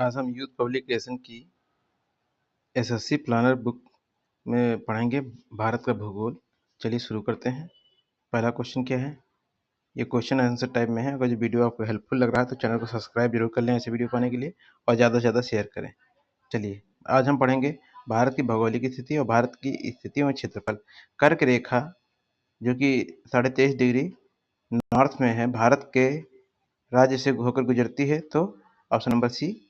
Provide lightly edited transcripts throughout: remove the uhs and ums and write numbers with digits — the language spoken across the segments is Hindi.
आज हम यूथ पब्लिकेशन की एसएससी प्लानर बुक में पढ़ेंगे भारत का भूगोल। चलिए शुरू करते हैं। पहला क्वेश्चन क्या है? ये क्वेश्चन आंसर टाइप में है। अगर जो वीडियो आपको हेल्पफुल लग रहा है तो चैनल को सब्सक्राइब जरूर कर लें ऐसे वीडियो पाने के लिए, और ज़्यादा से ज़्यादा शेयर करें। चलिए आज हम पढ़ेंगे भारत की भौगोलिक स्थिति और भारत की स्थिति और क्षेत्रफल। कर्क रेखा जो कि 23.5 डिग्री नॉर्थ में है, भारत के राज्य से होकर गुजरती है। तो ऑप्शन नंबर सी,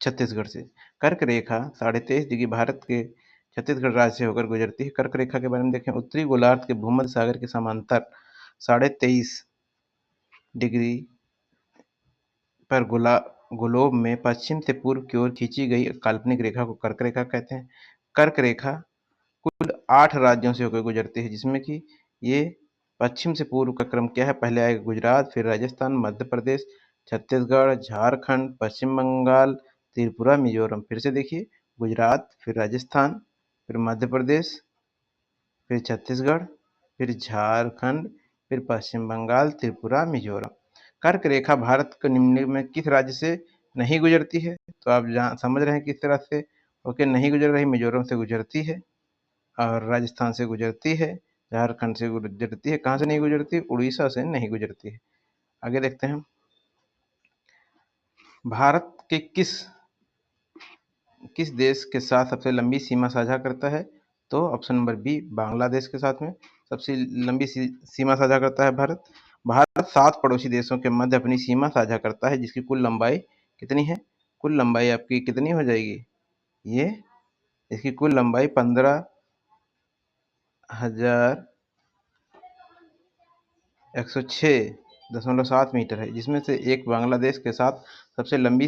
छत्तीसगढ़ से। कर्क रेखा 23.5 डिग्री भारत के छत्तीसगढ़ राज्य से होकर गुजरती है। कर्क रेखा के बारे में देखें, उत्तरी गोलार्ध के भूमध्य सागर के समांतर 23.5 डिग्री पर ग्लोब में पश्चिम से पूर्व की ओर खींची गई काल्पनिक रेखा को कर्क रेखा कहते हैं। कर्क रेखा कुल 8 राज्यों से होकर गुजरती है, जिसमें कि ये पश्चिम से पूर्व का क्रम क्या है? पहले आएगा गुजरात, फिर राजस्थान, मध्य प्रदेश, छत्तीसगढ़, झारखंड, पश्चिम बंगाल, त्रिपुरा, मिजोरम। फिर से देखिए, गुजरात, फिर राजस्थान, फिर मध्य प्रदेश, फिर छत्तीसगढ़, फिर झारखंड, फिर पश्चिम बंगाल, त्रिपुरा, मिजोरम। कर्क रेखा भारत के निम्न में किस राज्य से नहीं गुजरती है? तो आप समझ रहे हैं किस तरह से ओके नहीं गुजर रही। मिजोरम से गुजरती है, और राजस्थान से गुजरती है, झारखंड से गुजरती है। कहाँ से नहीं गुजरती? उड़ीसा से नहीं गुजरती है। आगे देखते हैं, भारत के किस देश के साथ सबसे लंबी सीमा साझा करता है? तो ऑप्शन नंबर बी, बांग्लादेश के साथ में सबसे लंबी सीमा साझा करता है भारत। भारत 7 पड़ोसी देशों के मध्य अपनी सीमा साझा करता है, जिसकी कुल लंबाई कितनी है? कुल लंबाई आपकी कितनी हो जाएगी? ये इसकी कुल लंबाई 15,106.7 मीटर है, जिसमें से एक बांग्लादेश के साथ सबसे लंबी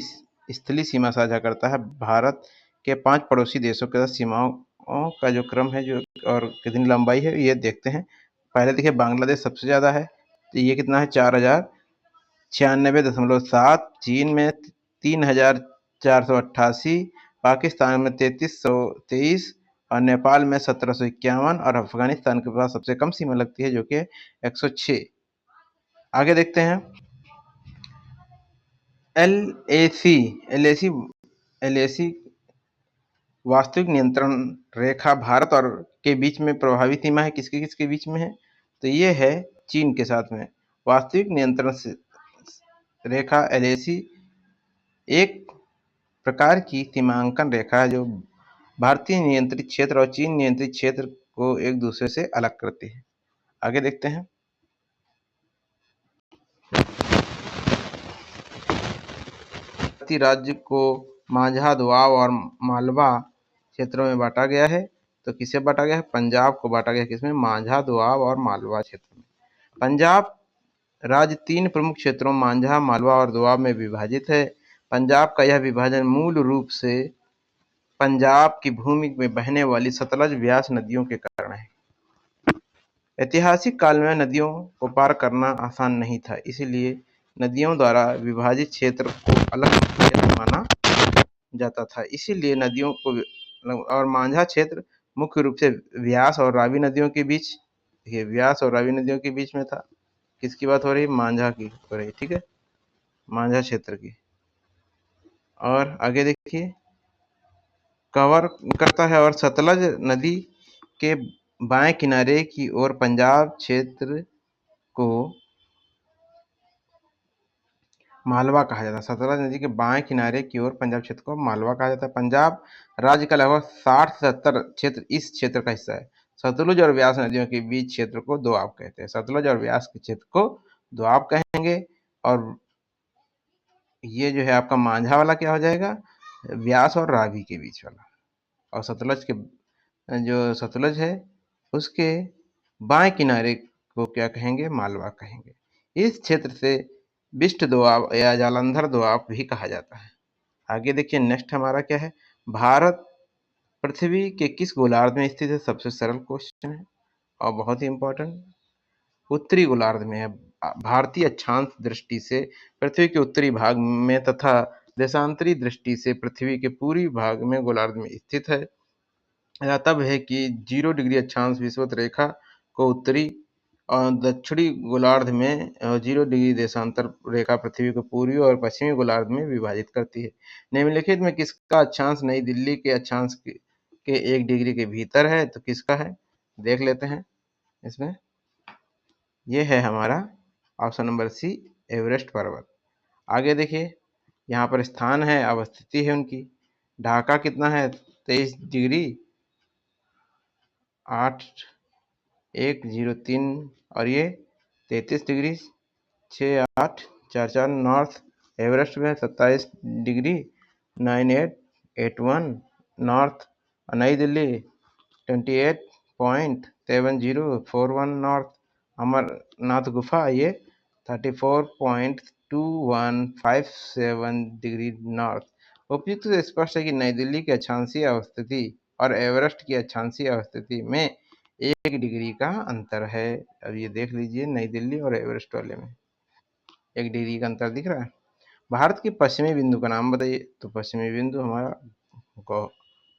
स्थलीय सीमा साझा करता है। भारत के 5 पड़ोसी देशों के साथ सीमाओं का जो क्रम है जो और कितनी लंबाई है ये देखते हैं। पहले देखिए, बांग्लादेश सबसे ज़्यादा है, तो ये कितना है? 4,096.7। चीन में 3,488, पाकिस्तान में 3,323, और नेपाल में 1751, और अफगानिस्तान के पास सबसे कम सीमा लगती है जो कि 106। आगे देखते हैं, एलएसी वास्तविक नियंत्रण रेखा भारत और के बीच में प्रभावी सीमा है। किसके किसके बीच में है? तो ये है चीन के साथ में। वास्तविक नियंत्रण रेखा एलएसी एक प्रकार की सीमांकन रेखा है जो भारतीय नियंत्रित क्षेत्र और चीन नियंत्रित क्षेत्र को एक दूसरे से अलग करती है। आगे देखते हैं, राज्य को माझा, दोआब और मालवा क्षेत्रों में बांटा गया है। तो किसे बांटा गया है? पंजाब को बांटा गया है। किसमें? माझा, दोआब और मालवा क्षेत्र में। पंजाब राज्य 3 प्रमुख क्षेत्रों माझा, मालवा और दोआब में विभाजित है। पंजाब का यह विभाजन मूल रूप से पंजाब की भूमि में बहने वाली सतलज व्यास नदियों के कारण है। ऐतिहासिक काल में नदियों को पार करना आसान नहीं था, इसलिए नदियों द्वारा विभाजित क्षेत्र को अलग क्षेत्र माना जाता था। इसीलिए नदियों को और माझा क्षेत्र मुख्य रूप से व्यास और रावी नदियों के बीच, देखिए व्यास और रावी नदियों के बीच में था। किसकी बात हो रही है? माझा की हो रही है, ठीक है, माझा क्षेत्र की। और आगे देखिए, कवर करता है और सतलज नदी के बाएं किनारे की ओर पंजाब क्षेत्र को मालवा कहा जाता है। सतलज नदी के बाएं किनारे की ओर पंजाब क्षेत्र को मालवा कहा जाता है। पंजाब राज्य का लगभग 60 से 70 क्षेत्र इस क्षेत्र का हिस्सा है। सतलुज और व्यास नदियों के बीच क्षेत्र को दोआब कहते हैं। सतलुज और व्यास के क्षेत्र को दोआब कहेंगे, और ये जो है आपका माझा वाला क्या हो जाएगा? व्यास और रावी के बीच वाला। और सतलज के जो सतलज है उसके बाएं किनारे को क्या कहेंगे? मालवा कहेंगे। इस क्षेत्र से बिष्ट दोआब या जालंधर दोआब भी कहा जाता है। आगे देखिए, नेक्स्ट हमारा क्या है? भारत पृथ्वी के किस गोलार्ध में स्थित है? सबसे सरल क्वेश्चन है और बहुत ही इंपॉर्टेंट। उत्तरी गोलार्ध में है। भारतीय अक्षांश दृष्टि से पृथ्वी के उत्तरी भाग में तथा देशांतरी दृष्टि से पृथ्वी के पूर्वी भाग में गोलार्ध में स्थित है। यह तब है कि 0 डिग्री अक्षांश विषुवत रेखा को उत्तरी और दक्षिणी गोलार्ध में 0 डिग्री देशांतर रेखा पृथ्वी को पूर्वी और पश्चिमी गोलार्ध में विभाजित करती है। निम्नलिखित में किसका अक्षांश नई दिल्ली के अक्षांश के 1 डिग्री के भीतर है? तो किसका है, देख लेते हैं इसमें। ये है हमारा ऑप्शन नंबर सी, एवरेस्ट पर्वत। आगे देखिए, यहाँ पर स्थान है, अवस्थिति है उनकी। ढाका कितना है? 23 डिग्री 8103 और ये 33 डिग्री 6844 नॉर्थ। एवरेस्ट में 27 डिग्री 9881 नॉर्थ। नई दिल्ली 28.7041 नॉर्थ। अमरनाथ गुफा ये 34.2157 डिग्री नॉर्थ। उपयुक्त से स्पष्ट है कि नई दिल्ली की अक्षांशीय अवस्थिति और एवरेस्ट की अक्षांशीय अवस्थिति में 1 डिग्री का अंतर है। अब ये देख लीजिए, नई दिल्ली और एवरेस्ट वाले में 1 डिग्री का अंतर दिख रहा है। भारत के पश्चिमी बिंदु का नाम बताइए। तो पश्चिमी बिंदु हमारा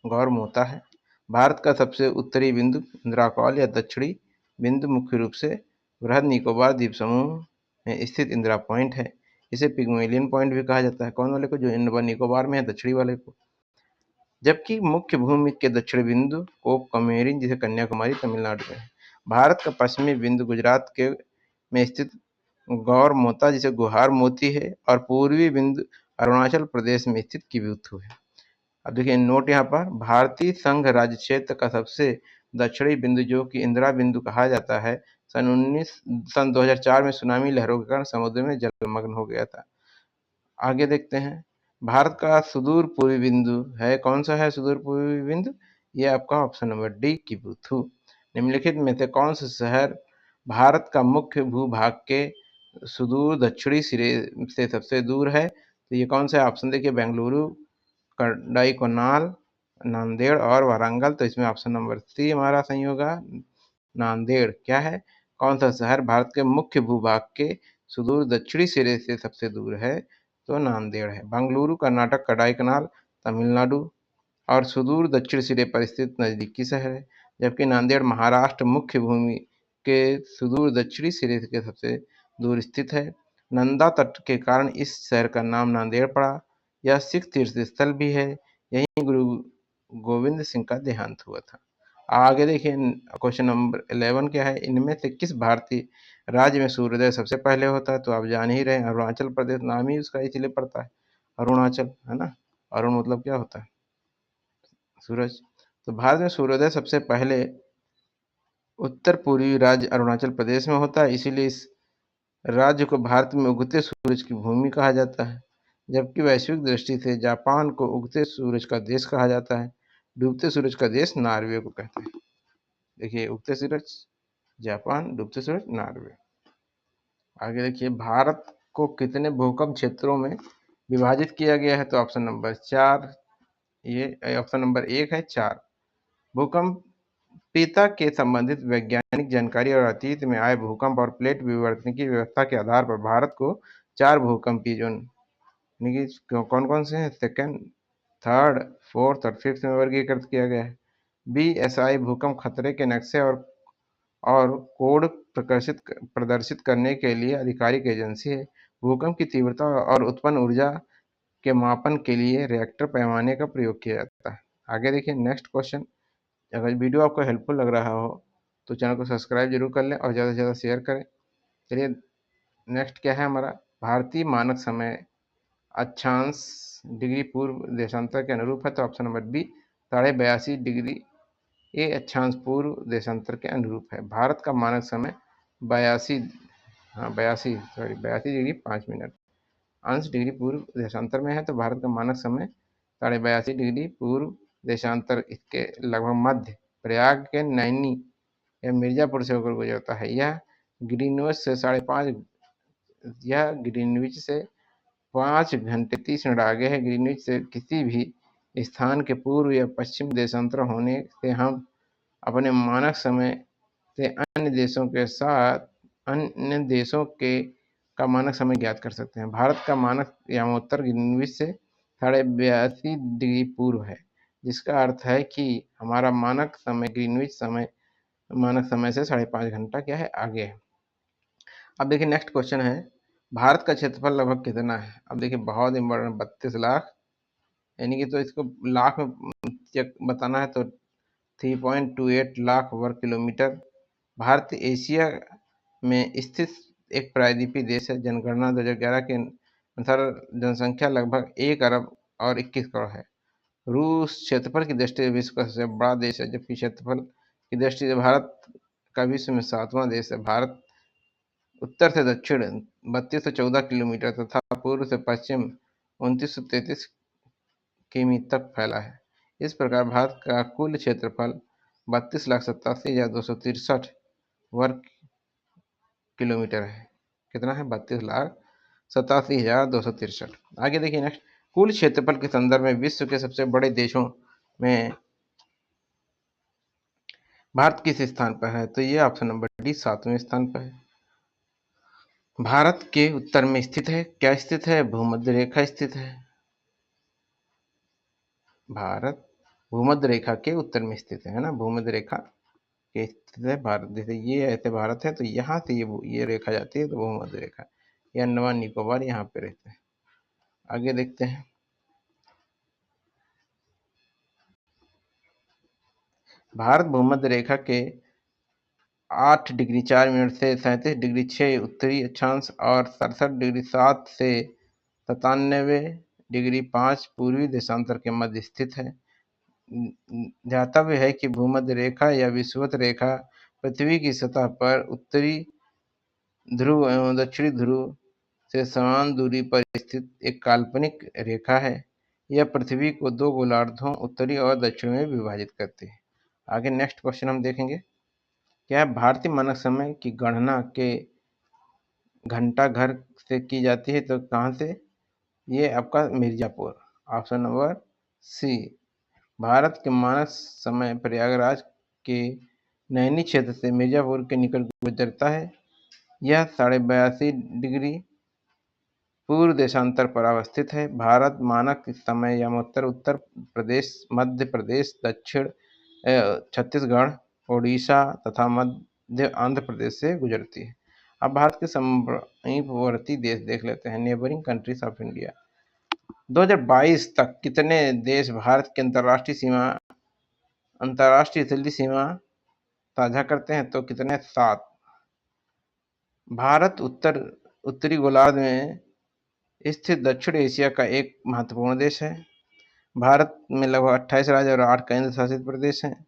गौरमोता है। भारत का सबसे उत्तरी बिंदु इंदिरा या दक्षिणी बिंदु मुख्य रूप से बृहद निकोबार द्वीप समूह में स्थित इंदिरा पॉइंट है। इसे पिग्मेलियन पॉइंट भी कहा जाता है। कौन वाले को? जो निकोबार में है, दक्षिणी वाले को। जबकि मुख्य भूमि के दक्षिण बिंदु कोप कमेरिन, जिसे कन्याकुमारी तमिलनाडु में है। भारत का पश्चिमी बिंदु गुजरात के में स्थित गौरमोता, जिसे गुहार मोती है, और पूर्वी बिंदु अरुणाचल प्रदेश में स्थित किबुथु है। अब देखिए नोट यहाँ पर, भारतीय संघ राज्य क्षेत्र का सबसे दक्षिणी बिंदु, जो कि इंदिरा बिंदु कहा जाता है, सन 2004 में सुनामी लहरों के कारण समुद्र में जलमग्न हो गया था। आगे देखते हैं, भारत का सुदूर पूर्वी बिंदु है। कौन सा है सुदूर पूर्वी बिंदु? ये आपका ऑप्शन नंबर डी, किबुथु। निम्नलिखित में से कौन सा शहर भारत का मुख्य भूभाग के सुदूर दक्षिणी सिरे से सबसे दूर है? तो ये कौन सा ऑप्शन? देखिए, बेंगलुरु, कोडाईकनाल, नांदेड़ और वारंगल। तो इसमें ऑप्शन नंबर सी हमारा सही होगा, नांदेड़। क्या है? कौन सा शहर भारत के मुख्य भूभाग के सुदूर दक्षिणी सिरे से सबसे दूर है? तो नांदेड़ है। बेंगलुरु कर्नाटक, कोडाईकनाल तमिलनाडु और सुदूर दक्षिण सिरे पर स्थित नजदीकी शहर है। जबकि नांदेड़ महाराष्ट्र मुख्य भूमि के सुदूर दक्षिणी सिरे के सबसे दूर स्थित है। नंदा तट के कारण इस शहर का नाम नांदेड़ पड़ा। यह सिख तीर्थ स्थल भी है। यहीं गुरु गोविंद सिंह का देहांत हुआ था। आगे देखिए, क्वेश्चन नंबर 11 क्या है? इनमें से किस भारतीय राज्य में सूर्योदय सबसे पहले होता है? तो आप जान ही रहे हैं, अरुणाचल प्रदेश। नाम ही उसका इसलिए पड़ता है अरुणाचल, है ना। अरुण मतलब क्या होता है? सूरज। तो भारत में सूर्योदय सबसे पहले उत्तर पूर्वी राज्य अरुणाचल प्रदेश में होता है, इसीलिए इस राज्य को भारत में उगते सूरज की भूमि कहा जाता है। जबकि वैश्विक दृष्टि से जापान को उगते सूरज का देश कहा जाता है। डूबते सूरज का देश नॉर्वे को कहते हैं। देखिए, उगते सूरज जापान, डूबते सूरज नॉर्वे। आगे देखिए, भारत को कितने भूकंप क्षेत्रों में विभाजित किया गया है? तो ऑप्शन नंबर 4, ये ऑप्शन नंबर 1 है 4। भूकंप पिता के संबंधित वैज्ञानिक जानकारी और अतीत में आए भूकंप और प्लेट विवर्तन की व्यवस्था के आधार पर भारत को 4 भूकंपीय जोन कौन कौन से हैं? सेकेंड, थर्ड, फोर्थ और फिफ्थ में वर्गीकृत किया गया है। BSI भूकंप खतरे के नक्शे और कोड प्रदर्शित करने के लिए आधिकारिक एजेंसी है। भूकंप की तीव्रता और उत्पन्न ऊर्जा के मापन के लिए रिएक्टर पैमाने का प्रयोग किया जाता है। आगे देखिए, नेक्स्ट क्वेश्चन। अगर वीडियो आपको हेल्पफुल लग रहा हो तो चैनल को सब्सक्राइब जरूर कर लें और ज़्यादा से ज़्यादा शेयर करें। चलिए, नेक्स्ट क्या है हमारा? भारतीय मानक समय अक्षांश डिग्री पूर्व देशांतर के अनुरूप है। तो ऑप्शन नंबर बी, 82.5 डिग्री ये अक्षांश पूर्व देशांतर के अनुरूप है। भारत का मानक समय 82 डिग्री 5 मिनट अंश डिग्री पूर्व देशांतर में है। तो भारत का मानक समय 82.5 डिग्री पूर्व देशांतर, इसके लगभग मध्य प्रयाग के नैनी या मिर्जापुर से होकर गुजरता है। यह ग्रीनविच से 5 घंटे 30 मिनट आगे है। ग्रीनविच से किसी भी स्थान के पूर्व या पश्चिम देशांतर होने से हम अपने मानक समय से अन्य देशों के का मानक समय ज्ञात कर सकते हैं। भारत का मानक यामोत्तर ग्रीनविच से 82.5 डिग्री पूर्व है, जिसका अर्थ है कि हमारा मानक समय ग्रीनविच समय मानक समय से 5.5 घंटा क्या है, आगे है। अब देखिए नेक्स्ट क्वेश्चन है, भारत का क्षेत्रफल लगभग कितना है? अब देखिए बहुत इंपॉर्टेंट, 32 लाख, यानी कि तो इसको लाख में चेक बताना है तो 3.28 लाख वर्ग किलोमीटर। भारत एशिया में स्थित एक प्रायद्वीपीय देश है। जनगणना 2011 के अनुसार जनसंख्या लगभग 1 अरब और 21 करोड़ है। रूस क्षेत्रफल की दृष्टि से विश्व का सबसे बड़ा देश है, जबकि क्षेत्रफल की दृष्टि से भारत का विश्व में 7वां देश है। भारत उत्तर से दक्षिण 3214 किलोमीटर तथा पूर्व से पश्चिम 2933 किमी तक फैला है। इस प्रकार भारत का कुल क्षेत्रफल 32,87,263 वर्ग किलोमीटर है। कितना है? 32,87,263। आगे देखिए नेक्स्ट, कुल क्षेत्रफल के संदर्भ में विश्व के सबसे बड़े देशों में भारत किस स्थान पर है? तो ये ऑप्शन नंबर डी 7वें स्थान पर है। भारत के उत्तर में स्थित है, क्या स्थित है? भूमध्य रेखा स्थित है। भारत भूमध्य रेखा के उत्तर में स्थित है ना, भूमध्य रेखा के स्थित है भारत। जैसे ये ऐसे भारत है तो यहाँ से ये रेखा जाती है तो भूमध्य रेखा। ये अंडमान निकोबार यहाँ पे रहते हैं। आगे देखते हैं, भारत भूमध्य रेखा के 8 डिग्री 4 मिनट से 37 डिग्री 6 उत्तरी अक्षांश और 67 डिग्री 7 से 97 डिग्री 5 पूर्वी देशांतर के मध्य स्थित है। ध्यातव्य है कि भूमध्य रेखा या विषुवत रेखा पृथ्वी की सतह पर उत्तरी ध्रुव एवं दक्षिणी ध्रुव से समान दूरी पर स्थित एक काल्पनिक रेखा है। यह पृथ्वी को 2 गोलार्धों उत्तरी और दक्षिण में विभाजित करती है। आगे नेक्स्ट क्वेश्चन हम देखेंगे, क्या है? भारतीय मानक समय की गणना के घंटा घर से की जाती है तो कहाँ से? ये आपका Mirzapur, option number C. Bharat के मानक समय प्रयागराज के नैनी क्षेत्र से मिर्जापुर के निकट गुजरता है। यह 82.5 डिग्री पूर्व देशांतर पर अवस्थित है। भारत मानक समय यमोत्तर उत्तर प्रदेश, मध्य प्रदेश, दक्षिण छत्तीसगढ़, ओडिशा तथा मध्य आंध्र प्रदेश से गुजरती है। अब भारत के समीपवर्ती देश देख लेते हैं, नेबरिंग कंट्रीज ऑफ इंडिया। 2022 तक कितने देश भारत की अंतर्राष्ट्रीय जलीय सीमा साझा करते हैं? तो कितने? 7। भारत उत्तरी गोलार्ध में स्थित दक्षिण एशिया का एक महत्वपूर्ण देश है। भारत में लगभग 28 राज्य और 8 केंद्र शासित प्रदेश हैं।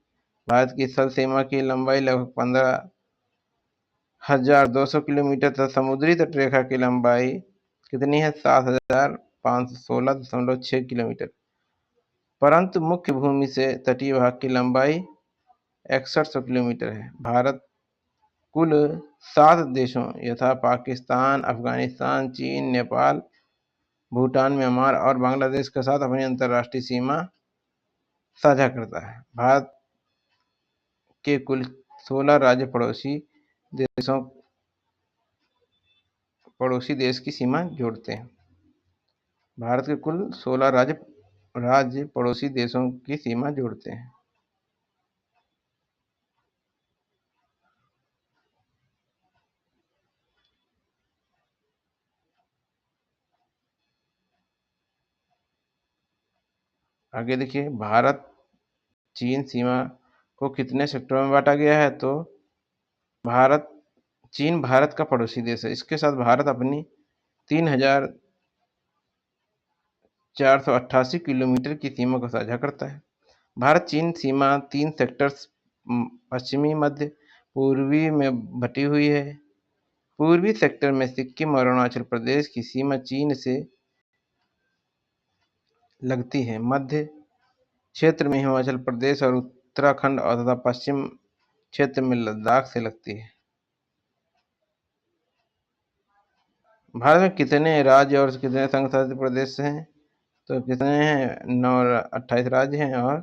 भारत की स्थल सीमा की लंबाई लगभग 15,200 किलोमीटर तथा समुद्री तटरेखा की लंबाई कितनी है? 7,516.6 किलोमीटर। परंतु मुख्य भूमि से तटीय भाग की लंबाई 6100 किलोमीटर है। भारत कुल 7 देशों यथा पाकिस्तान, अफगानिस्तान, चीन, नेपाल, भूटान, म्यांमार और बांग्लादेश के साथ अपनी अंतर्राष्ट्रीय सीमा साझा करता है। भारत के कुल 16 राज्य पड़ोसी देश की सीमा जोड़ते हैं। भारत के कुल 16 राज्य पड़ोसी देशों की सीमा जोड़ते हैं। आगे देखिए, भारत चीन सीमा को कितने सेक्टरों में बांटा गया है? तो चीन भारत का पड़ोसी देश है। इसके साथ भारत अपनी 3,488 किलोमीटर की सीमा को साझा करता है। भारत चीन सीमा 3 सेक्टर्स पश्चिमी, मध्य, पूर्वी में बटी हुई है। पूर्वी सेक्टर में सिक्किम और अरुणाचल प्रदेश की सीमा चीन से लगती है। मध्य क्षेत्र में हिमाचल प्रदेश और उत्तराखंड और तथा पश्चिम क्षेत्र में लद्दाख से लगती है। भारत में कितने राज्य और कितने संघ शासित प्रदेश हैं? तो कितने हैं? 9 और 28 राज्य हैं और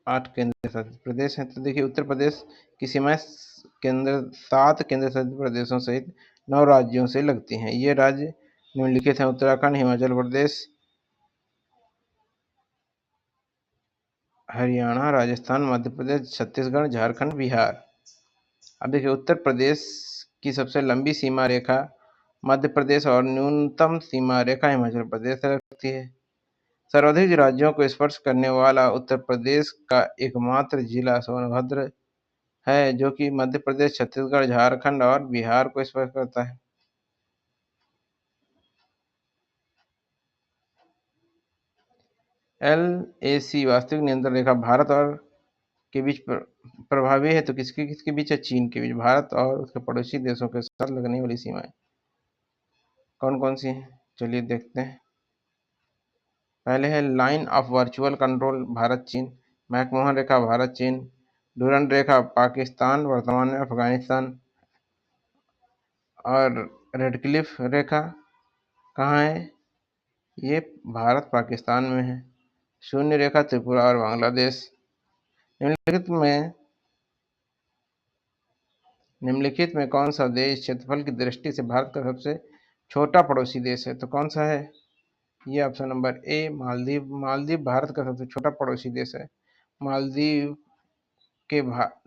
8 केंद्र शासित प्रदेश हैं। तो देखिए, उत्तर प्रदेश की सीमाएं 7 केंद्र शासित प्रदेशों सहित 9 राज्यों से लगती हैं। ये राज्य निम्नलिखित हैं: उत्तराखंड, हिमाचल प्रदेश, हरियाणा, राजस्थान, मध्य प्रदेश, छत्तीसगढ़, झारखंड, बिहार। अब देखिए, उत्तर प्रदेश की सबसे लंबी सीमा रेखा मध्य प्रदेश और न्यूनतम सीमा रेखा हिमाचल प्रदेश से लगती है। सर्वाधिक राज्यों को स्पर्श करने वाला उत्तर प्रदेश का एकमात्र जिला सोनभद्र है, जो कि मध्य प्रदेश, छत्तीसगढ़, झारखंड और बिहार को स्पर्श करता है। LAC वास्तविक नियंत्रण रेखा भारत और के बीच प्रभावी है, तो किसके किसके बीच है? चीन के बीच। भारत और उसके पड़ोसी देशों के साथ लगने वाली सीमाएं कौन कौन सी हैं? चलिए देखते हैं। पहले है line of virtual control, Bharat चीन। मैकमोहन रेखा, भारत चीन। डूरंड रेखा, पाकिस्तान, वर्तमान में अफगानिस्तान। और रेडक्लिफ रेखा कहाँ है? ये भारत पाकिस्तान में है। शून्य रेखा, त्रिपुरा और बांग्लादेश। निम्नलिखित में कौन सा देश क्षेत्रफल की दृष्टि से भारत का सबसे छोटा पड़ोसी देश है? तो कौन सा है? ये option number A, Maldives. Maldives Bharat का सबसे छोटा पड़ोसी देश है। मालदीव के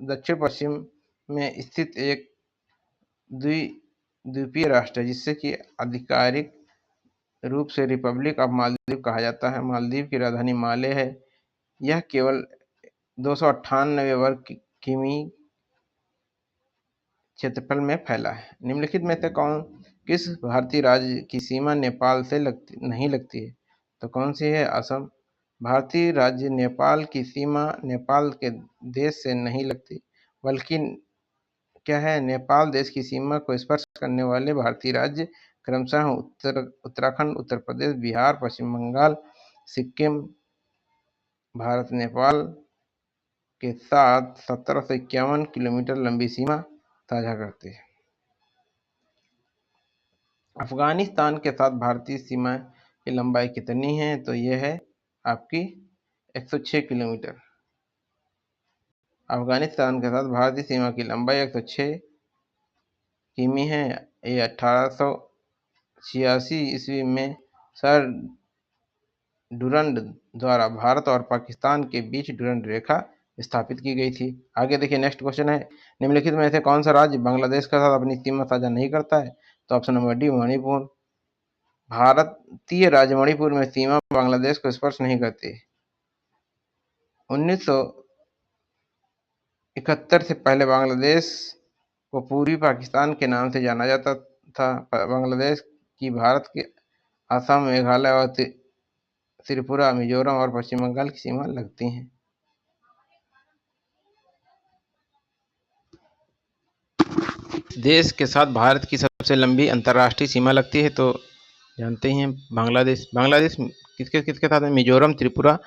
दक्षिण पश्चिम में स्थित एक द्वीपीय राष्ट्र है, जिससे कि आधिकारिक रूप से रिपब्लिक ऑफ मालदीव कहा जाता है। मालदीव की राजधानी माले है। यह केवल 298 वर्ग किमी क्षेत्रफल में फैला है। निम्नलिखित में से किस भारतीय राज्य की सीमा नेपाल से नहीं लगती है? तो कौन सी है? असम। भारतीय राज्य नेपाल की सीमा नेपाल के देश से नहीं लगती, बल्कि क्या है? नेपाल देश की सीमा को स्पर्श करने वाले भारतीय राज्य क्रमशः उत्तराखंड, उत्तर प्रदेश, बिहार, पश्चिम बंगाल, सिक्किम। भारत नेपाल के साथ 1751 किलोमीटर लंबी सीमा साझा करते हैं। अफगानिस्तान के साथ भारतीय सीमा की लंबाई कितनी है? तो यह है आपकी 106 किलोमीटर। अफगानिस्तान के साथ भारतीय सीमा की लंबाई 106 किमी है। ये 1886 ईस्वी में सर डुरंड द्वारा भारत और पाकिस्तान के बीच डुरंड रेखा स्थापित की गई थी। आगे देखिए, नेक्स्ट क्वेश्चन है, निम्नलिखित में से कौन सा राज्य बांग्लादेश के साथ अपनी सीमा साझा नहीं करता है? तो ऑप्शन नंबर डी, मणिपुर। भारतीय राज्य मणिपुर में सीमा बांग्लादेश को स्पर्श नहीं करती। 1971 से पहले बांग्लादेश को पूर्वी पाकिस्तान के नाम से जाना जाता था। बांग्लादेश की भारत के असम, मेघालय और त्रिपुरा, मिजोरम और पश्चिम बंगाल की सीमा लगती हैं। देश के साथ भारत की सबसे लंबी अंतर्राष्ट्रीय सीमा लगती है, तो जानते ही हैं, बांग्लादेश। बांग्लादेश किसके किसके साथ में? मिजोरम, त्रिपुरा,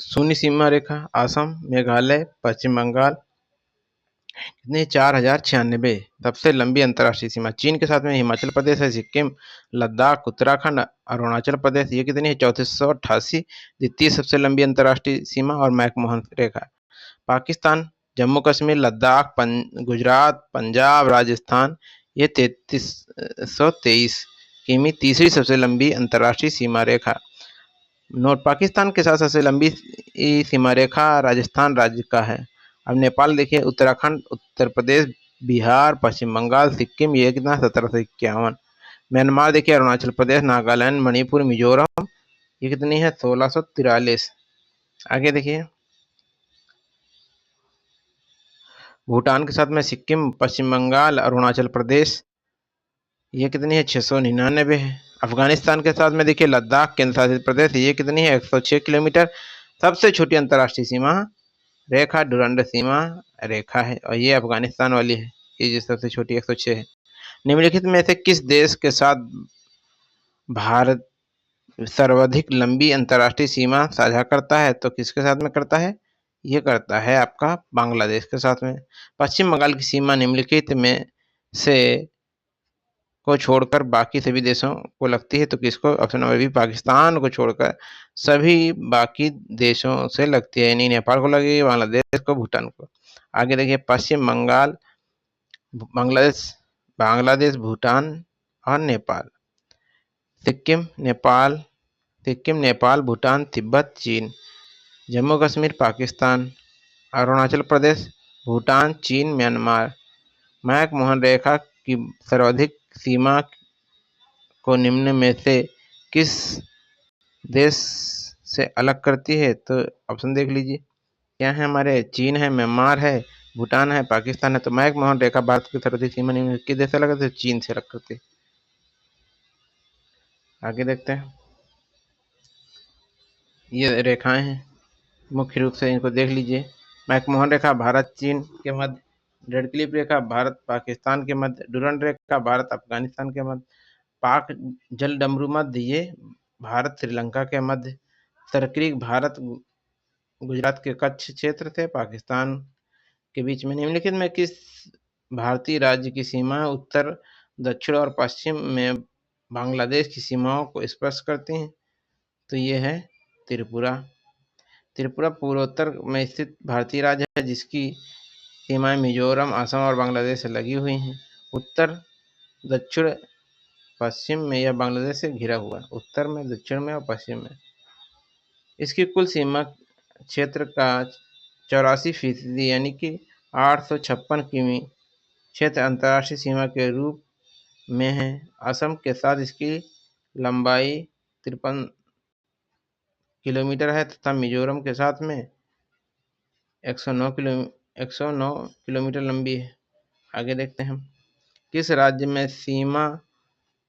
शून्य सीमा रेखा, असम, मेघालय, पश्चिम बंगाल। कितने? 4096। सबसे लंबी अंतर्राष्ट्रीय सीमा चीन के साथ में हिमाचल प्रदेश है, सिक्किम, लद्दाख, उत्तराखंड, अरुणाचल प्रदेश। ये कितनी है? 3488। द्वितीय सबसे लंबी अंतर्राष्ट्रीय सीमा और मैकमोहन रेखा। पाकिस्तान, जम्मू कश्मीर, लद्दाख, गुजरात, पंजाब, राजस्थान। ये 3323 किमी। तीसरी सबसे लंबी अंतर्राष्ट्रीय सीमा रेखा। नोट, पाकिस्तान के साथ सबसे लंबी सीमा रेखा राजस्थान राज्य का है। अब नेपाल देखिए, उत्तराखंड, उत्तर प्रदेश, बिहार, पश्चिम बंगाल, सिक्किम। ये कितना? 1751। म्यांमार देखिए, अरुणाचल प्रदेश, नागालैंड, मणिपुर, मिजोरम। ये कितनी है? 1643। आगे देखिए, भूटान के साथ में सिक्किम, पश्चिम बंगाल, अरुणाचल प्रदेश। ये कितनी है? 699 है। अफगानिस्तान के साथ में देखिए, लद्दाख, केंद्र शासित प्रदेश। ये कितनी है? 106 किलोमीटर। सबसे छोटी अंतर्राष्ट्रीय सीमा रेखा डुरंड सीमा रेखा है, और ये अफगानिस्तान वाली है। ये जो सबसे छोटी 106 है। निम्नलिखित में से किस देश के साथ भारत सर्वाधिक लंबी अंतर्राष्ट्रीय सीमा साझा करता है? तो किसके साथ में करता है? ये करता है आपका बांग्लादेश के साथ में। पश्चिम बंगाल की सीमा निम्नलिखित में से को छोड़कर बाकी सभी देशों को लगती है, तो किसको? ऑप्शन नंबर बी, पाकिस्तान को छोड़कर सभी बाकी देशों से लगती है, यानी नेपाल को लगेगी, बांग्लादेश को, भूटान को। आगे देखिए, पश्चिम बंगाल, बांग्लादेश, भूटान और नेपाल। सिक्किम, नेपाल, भूटान, तिब्बत, चीन। जम्मू कश्मीर पाकिस्तान, अरुणाचल प्रदेश, भूटान, चीन, म्यांमार। मैक-मोहन रेखा की सर्वाधिक सीमा को निम्न में से किस देश से अलग करती है? तो ऑप्शन देख लीजिए, क्या है हमारे? चीन है, म्यांमार है, भूटान है, पाकिस्तान है। तो मैक-मोहन रेखा भारत की सर्वाधिक सीमा निम्न में किस देश से अलग करती है? चीन से अलग करती है। आगे देखते हैं, ये रेखाएं हैं, मुख्य रूप से इनको देख लीजिए। मैक-मोहन रेखा भारत चीन के मध्य, रेड क्लिफ रेखा भारत पाकिस्तान के मध्य, डुरंड रेखा भारत अफगानिस्तान के मध्य, पाक जल डमरू मध्य ये भारत श्रीलंका के मध्य, सर्करिक भारत गुजरात के कच्छ क्षेत्र से पाकिस्तान के बीच में। निम्नलिखित में किस भारतीय राज्य की सीमाएं उत्तर, दक्षिण और पश्चिम में बांग्लादेश की सीमाओं को स्पर्श करती हैं? तो ये है त्रिपुरा। त्रिपुरा पूर्वोत्तर में स्थित भारतीय राज्य है जिसकी सीमाएं मिजोरम, असम और बांग्लादेश से लगी हुई हैं। उत्तर, दक्षिण, पश्चिम में यह बांग्लादेश से घिरा हुआ है। उत्तर में, दक्षिण में और पश्चिम में। इसकी कुल सीमा क्षेत्र का 84% यानी कि 856 किमी क्षेत्र अंतर्राष्ट्रीय सीमा के रूप में है। असम के साथ इसकी लंबाई 53 किलोमीटर है तथा मिजोरम के साथ में 109 किलोमीटर लंबी है। आगे देखते हैं हम, किस राज्य में सीमा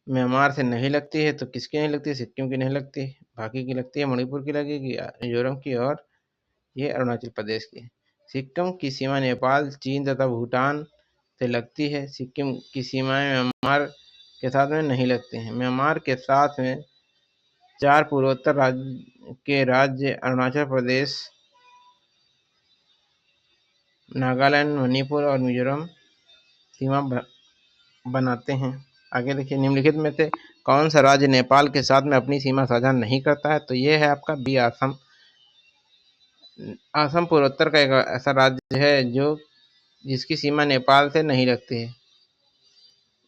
म्यांमार से नहीं लगती है? तो किसकी नहीं लगती है? सिक्किम की नहीं लगती, बाकी की लगती है। मणिपुर की लगेगी, मिजोरम की, और ये अरुणाचल प्रदेश की। सिक्किम की सीमा नेपाल, चीन तथा भूटान से लगती है। सिक्किम की सीमाएं म्यांमार के साथ में नहीं लगती हैं। म्यांमार के साथ में 4 पूर्वोत्तर राज्य अरुणाचल प्रदेश, नागालैंड, मणिपुर और मिजोरम सीमा बनाते हैं। आगे देखिए, निम्नलिखित में से कौन सा राज्य नेपाल के साथ में अपनी सीमा साझा नहीं करता है? तो ये है आपका बी, असम। असम पूर्वोत्तर का एक ऐसा राज्य है जो जिसकी सीमा नेपाल से नहीं लगती है।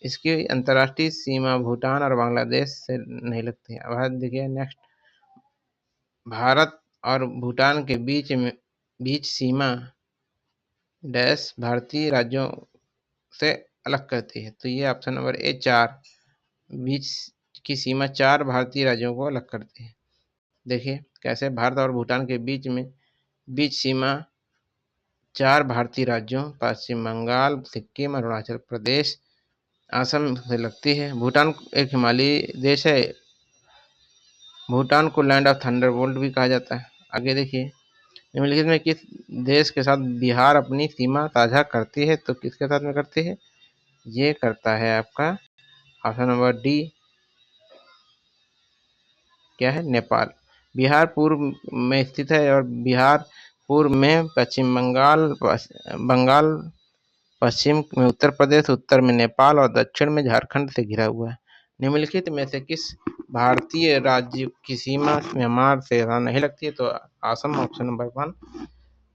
इसकी अंतर्राष्ट्रीय सीमा भूटान और बांग्लादेश से नहीं लगती है। अब देखिए नेक्स्ट, भारत और भूटान के बीच सीमा डैश भारतीय राज्यों से अलग करती है। तो ये ऑप्शन नंबर ए 4, बीच की सीमा 4 भारतीय राज्यों को अलग करती है। देखिए कैसे, भारत और भूटान के बीच सीमा 4 भारतीय राज्यों पश्चिम बंगाल, सिक्किम, अरुणाचल प्रदेश, असम से लगती है। भूटान एक हिमालयी देश है। भूटान को लैंड ऑफ थंडरबोल्ट भी कहा जाता है। आगे देखिए, निम्नलिखित में किस देश के साथ बिहार अपनी सीमा साझा करती है? तो किसके साथ में करती है? ये करता है आपका ऑप्शन नंबर डी, क्या है? नेपाल। बिहार पूर्व में स्थित है और बिहार पूर्व में पश्चिम बंगाल, पश्चिम में उत्तर प्रदेश, उत्तर में नेपाल और दक्षिण में झारखंड से घिरा हुआ है। निम्नलिखित में से किस भारतीय राज्य की सीमा म्यांमार से नहीं लगती है? तो असम, ऑप्शन नंबर 1।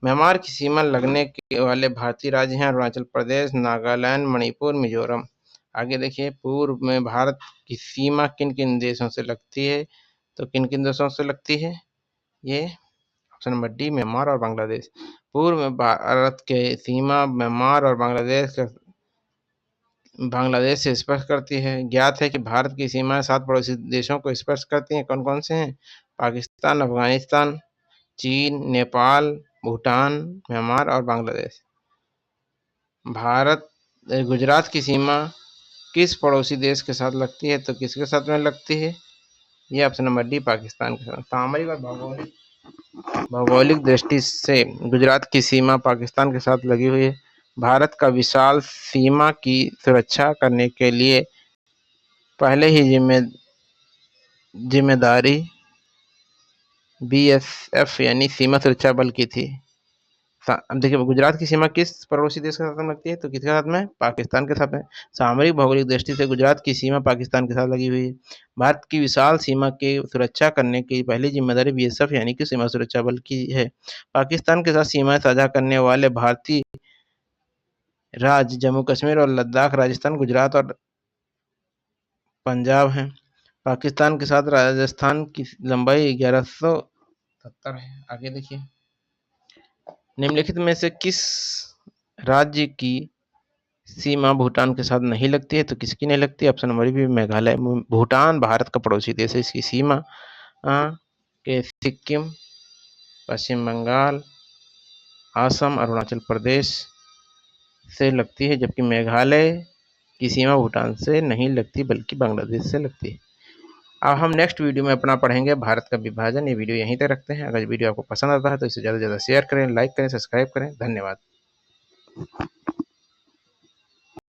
म्यांमार की सीमा लगने के वाले भारतीय राज्य हैं अरुणाचल प्रदेश, नागालैंड, मणिपुर, मिजोरम। आगे देखिए, पूर्व में भारत की सीमा किन किन देशों से लगती है? तो किन किन देशों से लगती है? ये ऑप्शन नंबर डी, म्यांमार और बांग्लादेश। पूर्व में भारत के सीमा म्यांमार और बांग्लादेश से स्पर्श करती है। ज्ञात है कि भारत की सीमाएं 7 पड़ोसी देशों को स्पर्श करती हैं। कौन कौन से हैं? पाकिस्तान, अफगानिस्तान, चीन, नेपाल, भूटान, म्यांमार और बांग्लादेश। गुजरात की सीमा किस पड़ोसी देश के साथ लगती है? तो किसके साथ में लगती है? ये ऑप्शन नंबर डी, पाकिस्तान के साथ। सामरिक और भौगोलिक दृष्टि से गुजरात की सीमा पाकिस्तान के साथ लगी हुई है। भारत का विशाल सीमा की सुरक्षा करने के लिए पहले ही जिम्मेदारी बीएसएफ यानी सीमा सुरक्षा बल की थी। अब देखिए, गुजरात की सीमा किस पड़ोसी देश के साथ में लगती है? तो किसके साथ में? पाकिस्तान के साथ में। सामरिक भौगोलिक दृष्टि से गुजरात की सीमा पाकिस्तान के साथ लगी हुई है। भारत की विशाल सीमा की सुरक्षा करने की पहली जिम्मेदारी बीएसएफ यानी कि सीमा सुरक्षा बल की है। पाकिस्तान के साथ सीमाएं साझा करने वाले भारतीय राज्य जम्मू कश्मीर और लद्दाख, राजस्थान, गुजरात और पंजाब हैं। पाकिस्तान के साथ राजस्थान की लंबाई 77 है। आगे देखिए, निम्नलिखित में से किस राज्य की सीमा भूटान के साथ नहीं लगती है? तो किसकी नहीं लगती? Option number B Meghalaya. Bhutan Bharat का पड़ोसी देश है। इसकी सीमा के सिक्किम, पश्चिम बंगाल, असम, अरुणाचल प्रदेश से लगती है, जबकि मेघालय की सीमा भूटान से नहीं लगती बल्कि बांग्लादेश से लगती है। अब हम नेक्स्ट वीडियो में अपना पढ़ेंगे भारत का विभाजन। ये वीडियो यहीं तक रखते हैं। अगर वीडियो आपको पसंद आता है तो इसे ज़्यादा से ज़्यादा शेयर करें, लाइक करें, सब्सक्राइब करें। धन्यवाद।